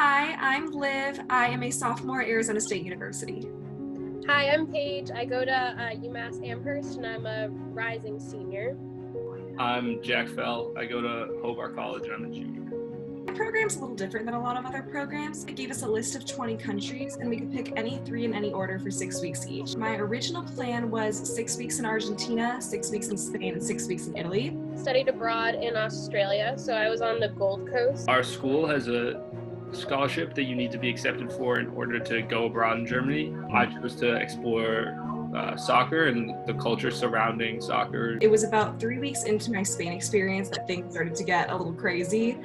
Hi, I'm Liv. I am a sophomore at Arizona State University. Hi, I'm Paige. I go to UMass Amherst and I'm a rising senior. I'm Jack Fell. I go to Hobart College and I'm a junior. My program's a little different than a lot of other programs. It gave us a list of 20 countries and we could pick any three in any order for 6 weeks each. My original plan was 6 weeks in Argentina, 6 weeks in Spain, and 6 weeks in Italy. Studied abroad in Australia, so I was on the Gold Coast. Our school has a scholarship that you need to be accepted for in order to go abroad in Germany. I chose to explore soccer and the culture surrounding soccer. It was about 3 weeks into my Spain experience that things started to get a little crazy.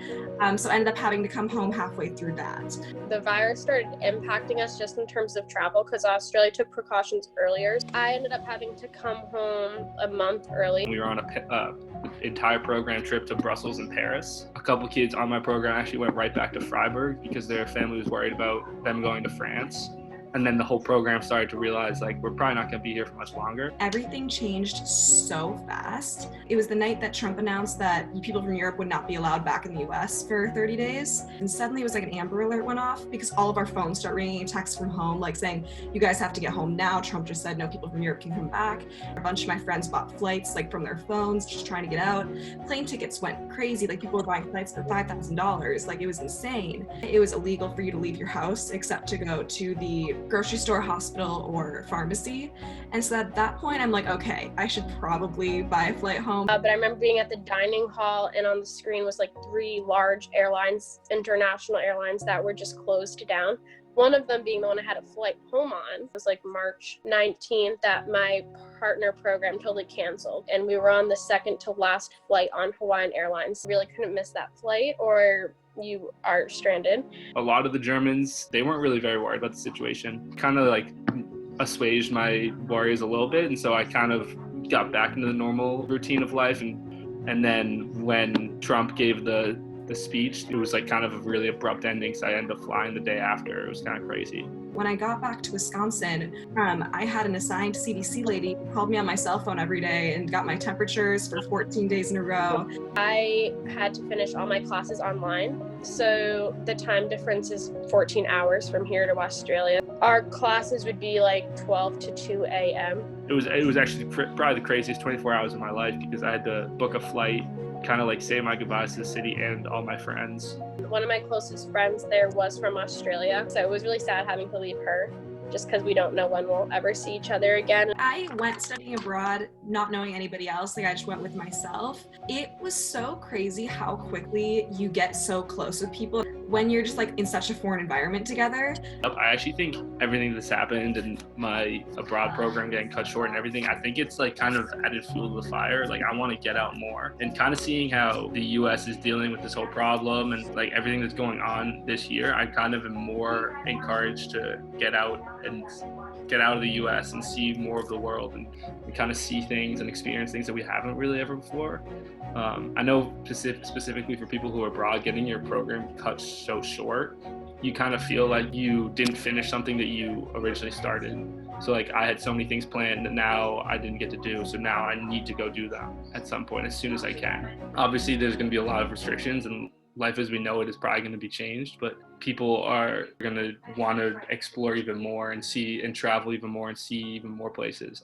So I ended up having to come home halfway through that. The virus started impacting us just in terms of travel because Australia took precautions earlier. I ended up having to come home a month early. We were on an entire program trip to Brussels and Paris. A couple kids on my program actually went right back to Freiburg because their family was worried about them going to France. And then the whole program started to realize, we're probably not going to be here for much longer. Everything changed so fast. It was the night that Trump announced that people from Europe would not be allowed back in the US for 30 days. And suddenly it was like an Amber Alert went off because all of our phones start ringing texts from home, saying, you guys have to get home now. Trump just said no people from Europe can come back. A bunch of my friends bought flights from their phones, just trying to get out. Plane tickets went crazy. People were buying flights for $5,000. It was insane. It was illegal for you to leave your house except to go to the grocery store, hospital, or pharmacy. And so at that point, I'm like, okay, I should probably buy a flight home. But I remember being at the dining hall and on the screen was 3 large airlines, international airlines that were just closed down. One of them being the one I had a flight home on. It was March 19th that my partner program totally canceled. And we were on the second to last flight on Hawaiian Airlines. Really couldn't miss that flight or you are stranded. A lot of the Germans, they weren't really very worried about the situation. Kind of assuaged my worries a little bit. And so I kind of got back into the normal routine of life. And then when Trump gave the speech, it was kind of a really abrupt ending. So I ended up flying the day after. It was kind of crazy. When I got back to Wisconsin, I had an assigned CDC lady who called me on my cell phone every day and got my temperatures for 14 days in a row. I had to finish all my classes online. So the time difference is 14 hours from here to Australia. Our classes would be 12 to 2 a.m. It was actually probably the craziest 24 hours of my life because I had to book a flight, kind of say my goodbyes to the city and all my friends. One of my closest friends there was from Australia, so it was really sad having to leave her just because we don't know when we'll ever see each other again. I went studying abroad not knowing anybody else. I just went with myself. It was so crazy how quickly you get so close with people when you're just in such a foreign environment together. I actually think everything that's happened and my abroad program getting cut short and everything, I think it's kind of added fuel to the fire. I want to get out more and kind of seeing how the US is dealing with this whole problem and everything that's going on this year, I kind of am more encouraged to get out of the US and see more of the world and kind of see things and experience things that we haven't really ever before. I know specifically for people who are abroad, getting your program cut so short, you kind of feel like you didn't finish something that you originally started. So I had so many things planned that now I didn't get to do. So now I need to go do them at some point as soon as I can. Obviously, there's going to be a lot of restrictions and life as we know it is probably going to be changed, but people are going to want to explore even more and see and travel even more and see even more places.